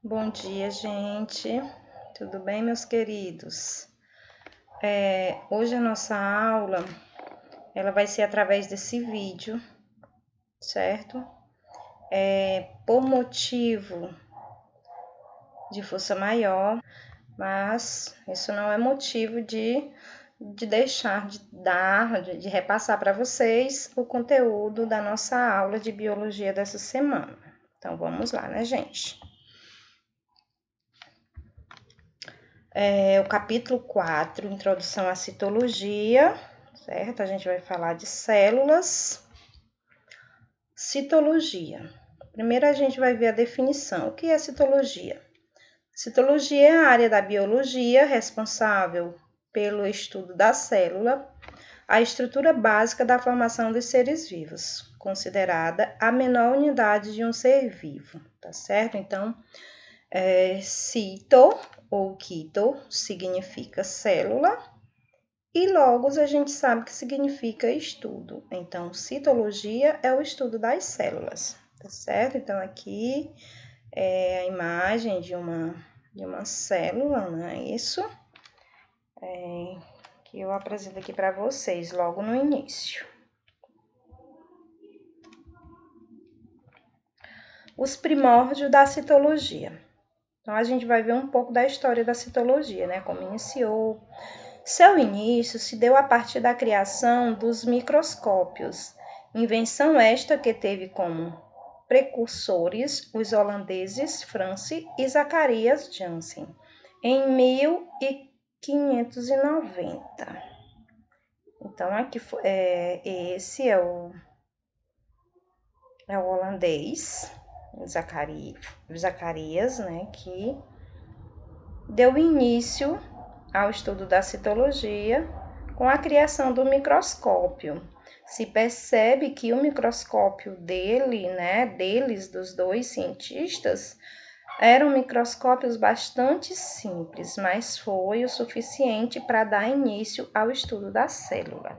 Bom dia, gente. Tudo bem, meus queridos? Hoje a nossa aula, ela vai ser através desse vídeo, certo? Por motivo de força maior, mas isso não é motivo de deixar de repassar para vocês o conteúdo da nossa aula de biologia dessa semana. Então, vamos lá, né, gente? O capítulo 4, Introdução à Citologia, certo? A gente vai falar de células. Citologia. Primeiro a gente vai ver a definição. O que é citologia? Citologia é a área da biologia responsável pelo estudo da célula, a estrutura básica da formação dos seres vivos, considerada a menor unidade de um ser vivo, tá certo? Então, cito ou quito significa célula e logos a gente sabe que significa estudo. Então, citologia é o estudo das células, tá certo? Então, aqui é a imagem de uma célula, não é isso? Que eu apresento aqui para vocês logo no início. Os primórdios da citologia. Então, a gente vai ver um pouco da história da citologia, né? Como iniciou. Seu início se deu a partir da criação dos microscópios, invenção esta que teve como precursores os holandeses Francis e Zacarias Janssen, em 1590. Então, aqui esse é o holandês, Zacarias, né, que deu início ao estudo da citologia com a criação do microscópio. Se percebe que o microscópio deles, dos dois cientistas, eram microscópios bastante simples, mas foi o suficiente para dar início ao estudo da célula.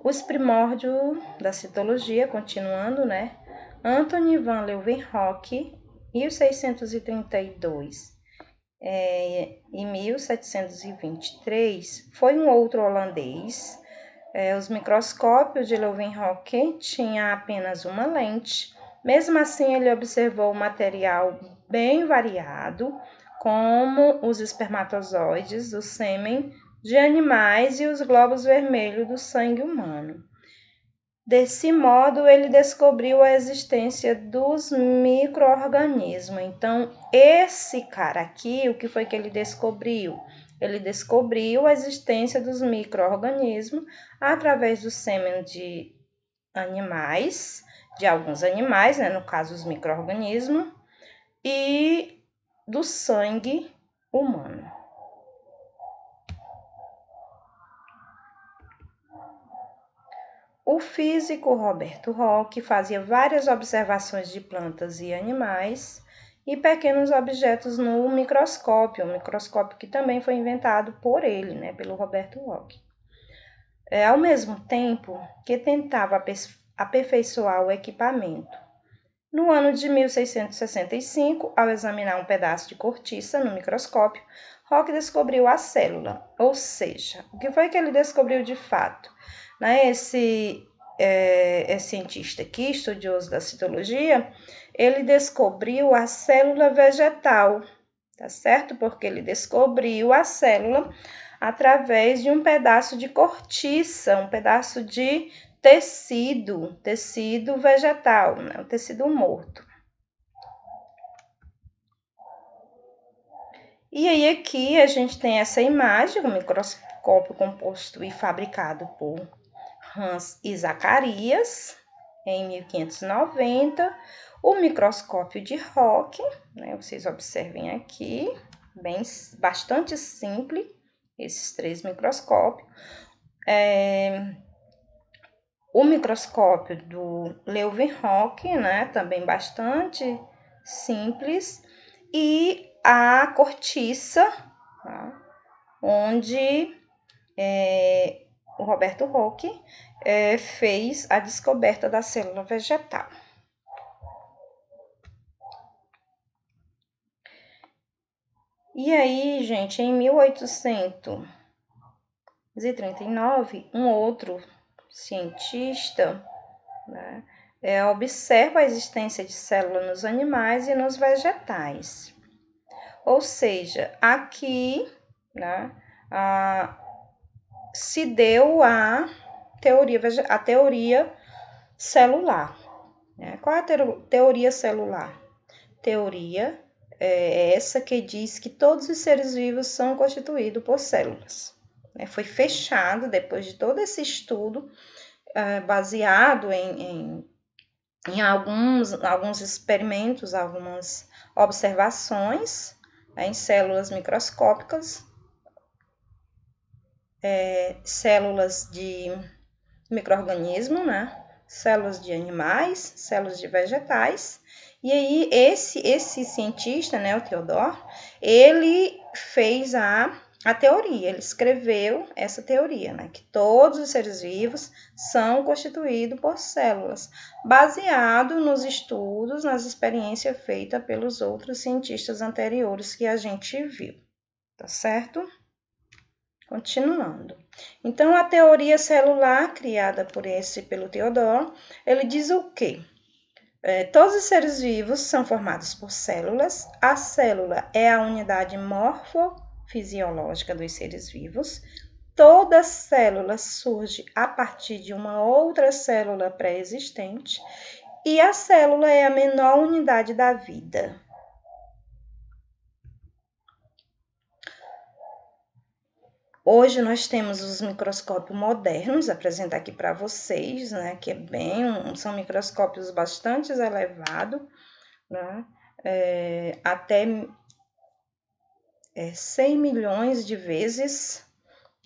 Os primórdios da citologia, continuando, né? Anthony van Leeuwenhoek, 1632 em 1723, foi um outro holandês. Os microscópios de Leeuwenhoek tinham apenas uma lente. Mesmo assim, ele observou o material bem variado, como os espermatozoides do sêmen de animais e os glóbulos vermelhos do sangue humano. Desse modo, ele descobriu a existência dos micro-organismos. Então, esse cara aqui, o que foi que ele descobriu? Ele descobriu a existência dos micro-organismos através do sêmen de animais, de alguns animais, né, no caso os micro-organismos, e do sangue humano. O físico Roberto Hooke fazia várias observações de plantas e animais e pequenos objetos no microscópio, um microscópio que também foi inventado por ele, né, pelo Roberto Hooke. Ao mesmo tempo que tentava aperfeiçoar o equipamento. No ano de 1665, ao examinar um pedaço de cortiça no microscópio, Hooke descobriu a célula, ou seja, o que foi que ele descobriu de fato? Esse cientista aqui, estudioso da citologia, ele descobriu a célula vegetal, tá certo? Porque ele descobriu a célula através de um pedaço de cortiça, um pedaço de tecido vegetal, né? Um tecido morto. E aí aqui a gente tem essa imagem, um microscópio composto e fabricado por Hans e Zacarias, em 1590, o microscópio de Hooke, né? Vocês observem aqui, bastante simples, esses três microscópios. O microscópio do Leeuwenhoek, né, também bastante simples, e a cortiça, tá, onde o Roberto Hooke fez a descoberta da célula vegetal. E aí, gente, em 1839, um outro cientista, né, observa a existência de células nos animais e nos vegetais. Ou seja, aqui, né, se deu a teoria celular. Né? Qual é a teoria celular? Teoria é essa que diz que todos os seres vivos são constituídos por células. Foi fechado, depois de todo esse estudo, baseado em alguns experimentos, algumas observações em células microscópicas, células de micro-organismo, né? Células de animais, células de vegetais. E aí, esse cientista, né, o Theodore, ele fez a teoria, ele escreveu essa teoria, né, que todos os seres vivos são constituídos por células, baseado nos estudos, nas experiências feitas pelos outros cientistas anteriores que a gente viu, tá certo? Continuando. Então, a teoria celular, criada pelo Theodore, ele diz o quê? Todos os seres vivos são formados por células. A célula é a unidade morfofisiológica dos seres vivos. Toda célula surge a partir de uma outra célula pré-existente. E a célula é a menor unidade da vida. Hoje nós temos os microscópios modernos, apresentar aqui para vocês, né, que são microscópios bastante elevados, né, até 100 milhões de vezes,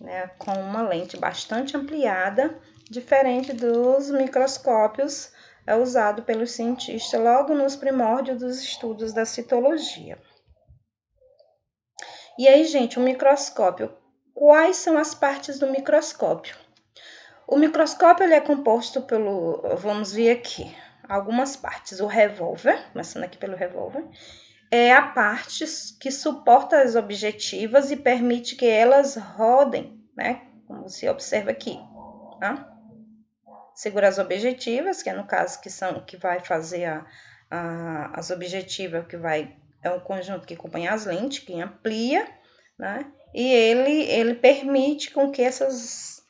né, com uma lente bastante ampliada, diferente dos microscópios usados pelos cientistas logo nos primórdios dos estudos da citologia. E aí, gente, o microscópio. Quais são as partes do microscópio? O microscópio ele é composto vamos ver aqui, algumas partes. O revólver, começando aqui pelo revólver, é a parte que suporta as objetivas e permite que elas rodem, né? Como você observa aqui, tá? Segura as objetivas, que é no caso que vai fazer as objetivas, é um conjunto que acompanha as lentes, que amplia, né? E ele permite com que essas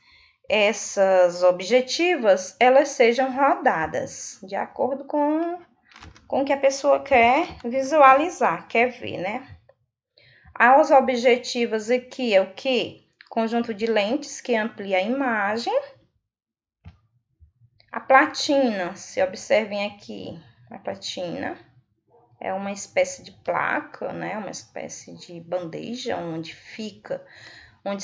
objetivas elas sejam rodadas de acordo com o que a pessoa quer visualizar, quer ver, né? As objetivas aqui é o que? Conjunto de lentes que amplia a imagem. A platina, se observem aqui, a platina é uma espécie de placa, né? Uma espécie de bandeja onde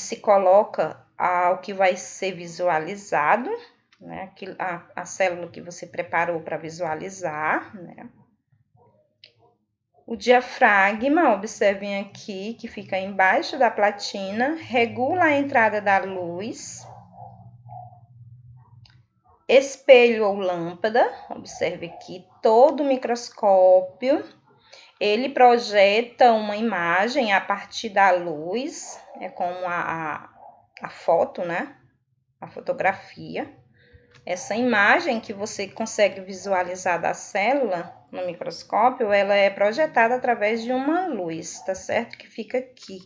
se coloca o que vai ser visualizado, né? A célula que você preparou para visualizar, né? O diafragma, observem aqui, que fica embaixo da platina, regula a entrada da luz. Espelho ou lâmpada, observe aqui, todo microscópio, ele projeta uma imagem a partir da luz, como a foto, né? A fotografia. Essa imagem que você consegue visualizar da célula no microscópio, ela é projetada através de uma luz, tá certo? Que fica aqui,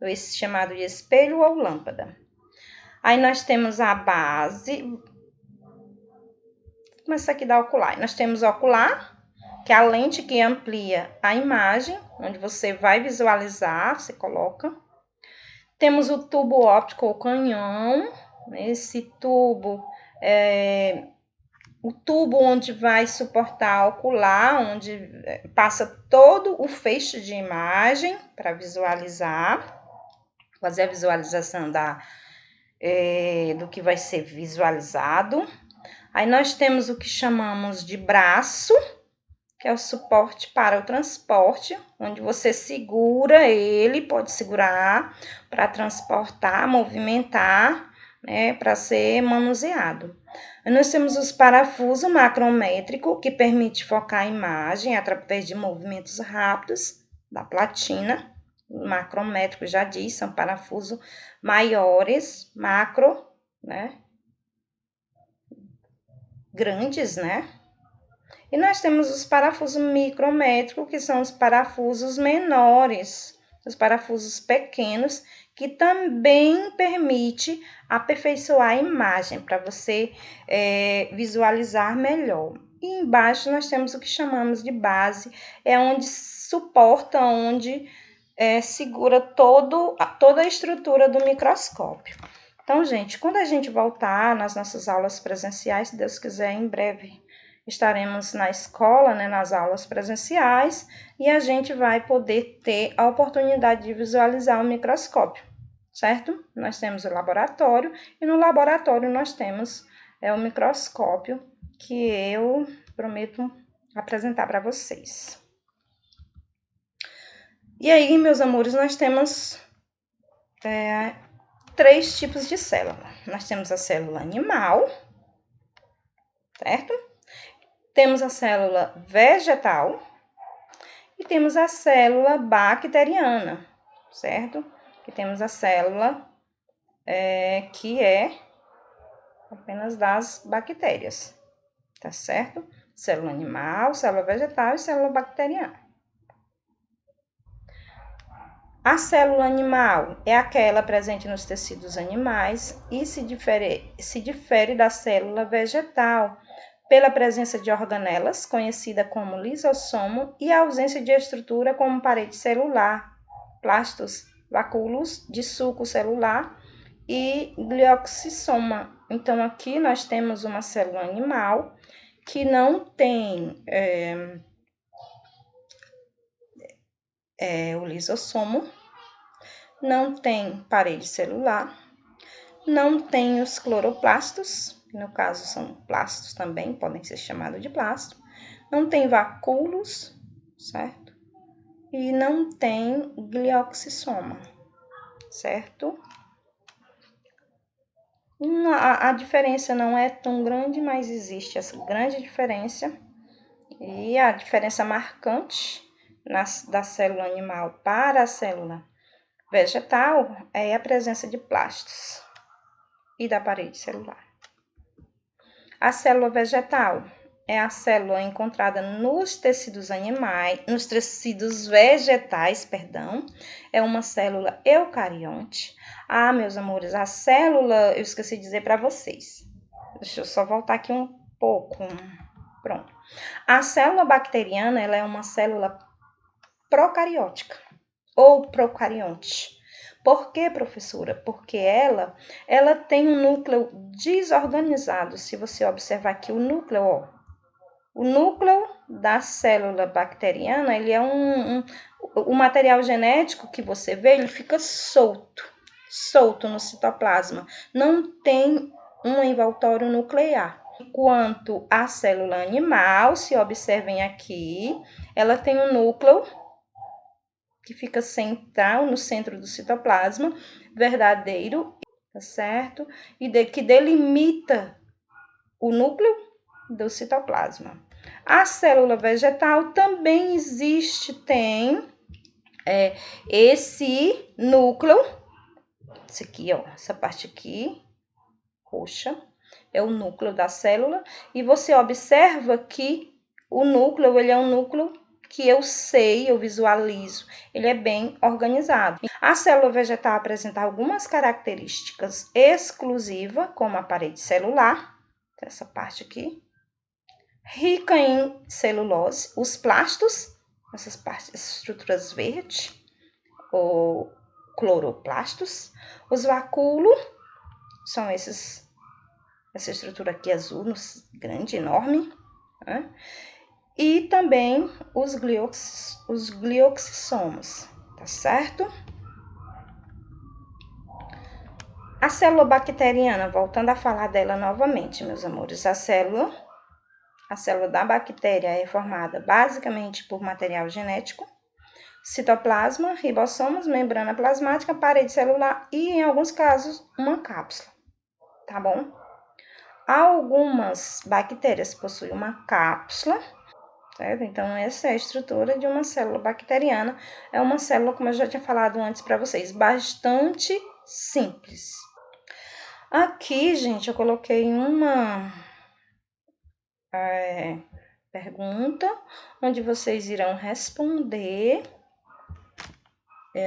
esse chamado de espelho ou lâmpada. Aí nós temos a base. Vou começar aqui da ocular. Nós temos o ocular, que é a lente que amplia a imagem, onde você vai visualizar, você coloca. Temos o tubo óptico ou canhão. Esse tubo o tubo onde vai suportar a ocular, onde passa todo o feixe de imagem para visualizar, fazer a visualização do que vai ser visualizado. Aí nós temos o que chamamos de braço, que é o suporte para o transporte, onde você segura ele, pode segurar para transportar, movimentar, né, para ser manuseado. Nós temos os parafusos macrométrico, que permite focar a imagem através de movimentos rápidos da platina. macrométrico já diz, são parafusos maiores, macro, né? Grandes, né? E nós temos os parafusos micrométricos, que são os parafusos menores, os parafusos pequenos, que também permite aperfeiçoar a imagem para você visualizar melhor. E embaixo nós temos o que chamamos de base, é onde suporta, onde segura toda a estrutura do microscópio. Então, gente, quando a gente voltar nas nossas aulas presenciais, se Deus quiser, em breve estaremos na escola, né, nas aulas presenciais, e a gente vai poder ter a oportunidade de visualizar o microscópio, certo? Nós temos o laboratório, e no laboratório nós temos o microscópio, que eu prometo apresentar para vocês. E aí, meus amores, nós temos 3 tipos de célula. Nós temos a célula animal, certo? Temos a célula vegetal e temos a célula bacteriana, certo? E temos a célula que é apenas das bactérias, tá certo? Célula animal, célula vegetal e célula bacteriana. A célula animal é aquela presente nos tecidos animais e se difere da célula vegetal pela presença de organelas, conhecida como lisossomo, e a ausência de estrutura como parede celular, plastos, vacúolos de suco celular e glioxissoma. Então, aqui nós temos uma célula animal que não tem o lisossomo, não tem parede celular, não tem os cloroplastos, que no caso são plastos também, podem ser chamados de plasto, não tem vacúolos, certo? E não tem glioxissoma, certo? A diferença não é tão grande, mas existe essa grande diferença. E a diferença marcante da célula animal para a célula vegetal é a presença de plastos e da parede celular. A célula vegetal é a célula encontrada nos tecidos animais, nos tecidos vegetais, perdão, é uma célula eucarionte. Ah, meus amores, a célula, eu esqueci de dizer para vocês. Deixa eu só voltar aqui um pouco. Pronto. A célula bacteriana, ela é uma célula procariótica ou procarionte. Por que, professora? Porque ela tem um núcleo desorganizado. Se você observar aqui o núcleo, o núcleo da célula bacteriana, ele é o material genético que você vê, ele fica solto no citoplasma. Não tem um envoltório nuclear. Enquanto a célula animal, se observem aqui, ela tem um núcleo que fica central no centro do citoplasma, verdadeiro, tá certo? E que delimita o núcleo do citoplasma. A célula vegetal também existe, tem esse núcleo, esse aqui, ó, essa parte aqui, roxa, é o núcleo da célula, e você observa que o núcleo, ele é um núcleo que eu visualizo, ele é bem organizado. A célula vegetal apresenta algumas características exclusivas, como a parede celular, essa parte aqui, rica em celulose, os plastos, essas estruturas verdes, ou cloroplastos, os vacúolos, são essa estrutura aqui azul, grande, enorme, né? E também os glioxissomos, tá certo? A célula bacteriana, voltando a falar dela novamente, meus amores, a célula da bactéria é formada basicamente por material genético, citoplasma, ribossomos, membrana plasmática, parede celular e, em alguns casos, uma cápsula, tá bom? Algumas bactérias possuem uma cápsula, certo? Então, essa é a estrutura de uma célula bacteriana. É uma célula, como eu já tinha falado antes para vocês, bastante simples. Aqui, gente, eu coloquei uma pergunta, onde vocês irão responder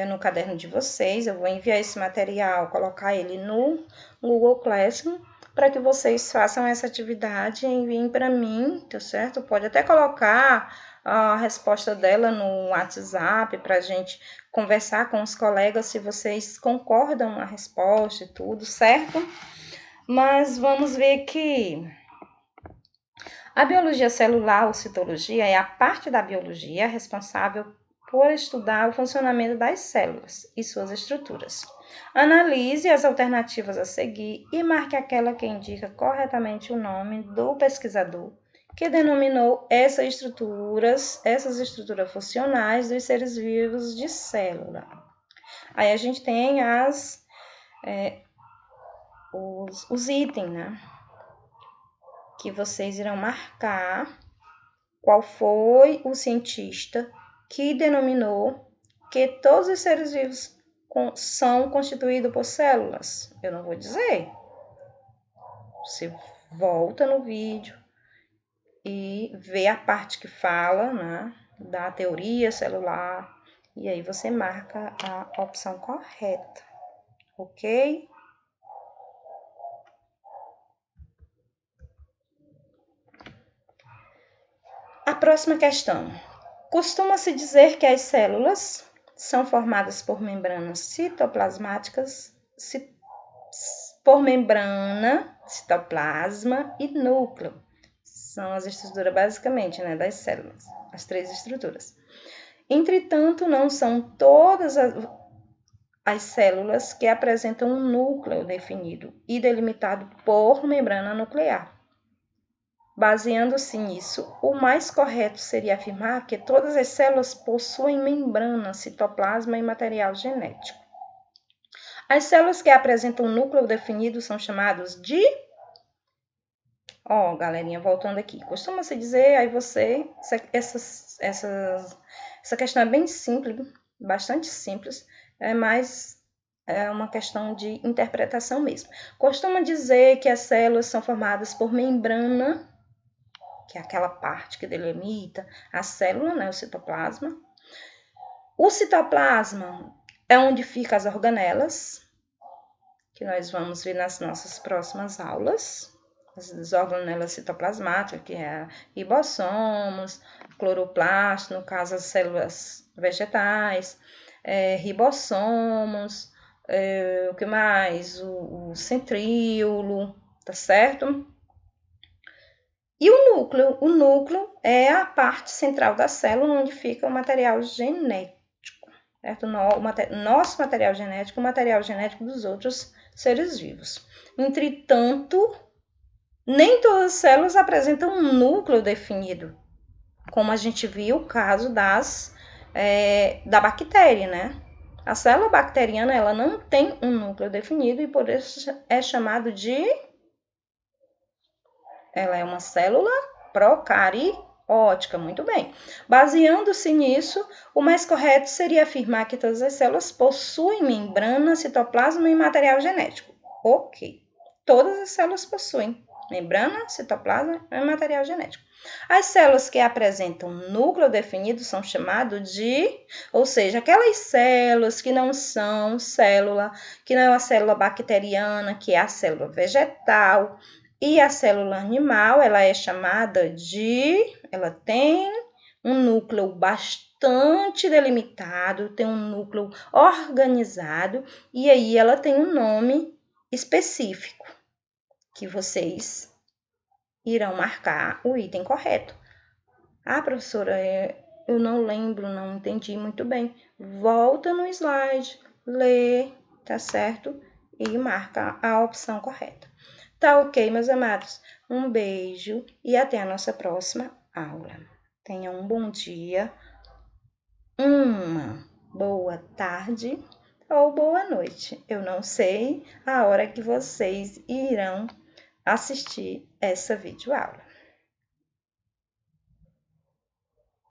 no caderno de vocês. Eu vou enviar esse material, colocar ele no Google Classroom, para que vocês façam essa atividade e enviem para mim, tá certo? Pode até colocar a resposta dela no WhatsApp para a gente conversar com os colegas se vocês concordam na resposta e tudo, certo? Mas vamos ver que a biologia celular ou citologia é a parte da biologia responsável por estudar o funcionamento das células e suas estruturas. Analise as alternativas a seguir e marque aquela que indica corretamente o nome do pesquisador que denominou essas estruturas funcionais dos seres vivos de célula. Aí a gente tem os itens, né? Que vocês irão marcar qual foi o cientista que denominou que todos os seres vivos são constituídos por células. Eu não vou dizer. Você volta no vídeo e vê a parte que fala, né, da teoria celular, e aí você marca a opção correta, ok? A próxima questão. Costuma-se dizer que as células são formadas por membranas citoplasmáticas, por membrana, citoplasma e núcleo. São as estruturas basicamente, né, das células, as três estruturas. Entretanto, não são todas as células que apresentam um núcleo definido e delimitado por membrana nuclear. Baseando-se nisso, o mais correto seria afirmar que todas as células possuem membrana, citoplasma e material genético. As células que apresentam um núcleo definido são chamadas de... galerinha, voltando aqui. Costuma-se dizer, aí você... Essa questão é bem simples, bastante simples, mas é uma questão de interpretação mesmo. Costuma dizer que as células são formadas por membrana, que é aquela parte que delimita a célula, né, o citoplasma. O citoplasma é onde ficam as organelas, que nós vamos ver nas nossas próximas aulas. As organelas citoplasmáticas, que é ribossomos, cloroplasto, no caso as células vegetais, ribossomos, o que mais? O centríolo, tá certo? E o núcleo é a parte central da célula onde fica o material genético, certo? Nosso material genético, o material genético dos outros seres vivos. Entretanto, nem todas as células apresentam um núcleo definido, como a gente viu o caso da bactéria, né? A célula bacteriana, ela não tem um núcleo definido e por isso é chamado de... Ela é uma célula procariótica, muito bem. Baseando-se nisso, o mais correto seria afirmar que todas as células possuem membrana, citoplasma e material genético. Ok. Todas as células possuem membrana, citoplasma e material genético. As células que apresentam núcleo definido são chamadas de... Ou seja, aquelas células que não são célula, que não é uma célula bacteriana, que é a célula vegetal... E a célula animal, ela é chamada de... Ela tem um núcleo bastante delimitado, tem um núcleo organizado, e aí ela tem um nome específico, que vocês irão marcar o item correto. Professora, eu não lembro, não entendi muito bem. Volta no slide, lê, tá certo? E marca a opção correta. Tá ok, meus amados? Um beijo e até a nossa próxima aula. Tenham um bom dia, uma boa tarde ou boa noite. Eu não sei a hora que vocês irão assistir essa videoaula.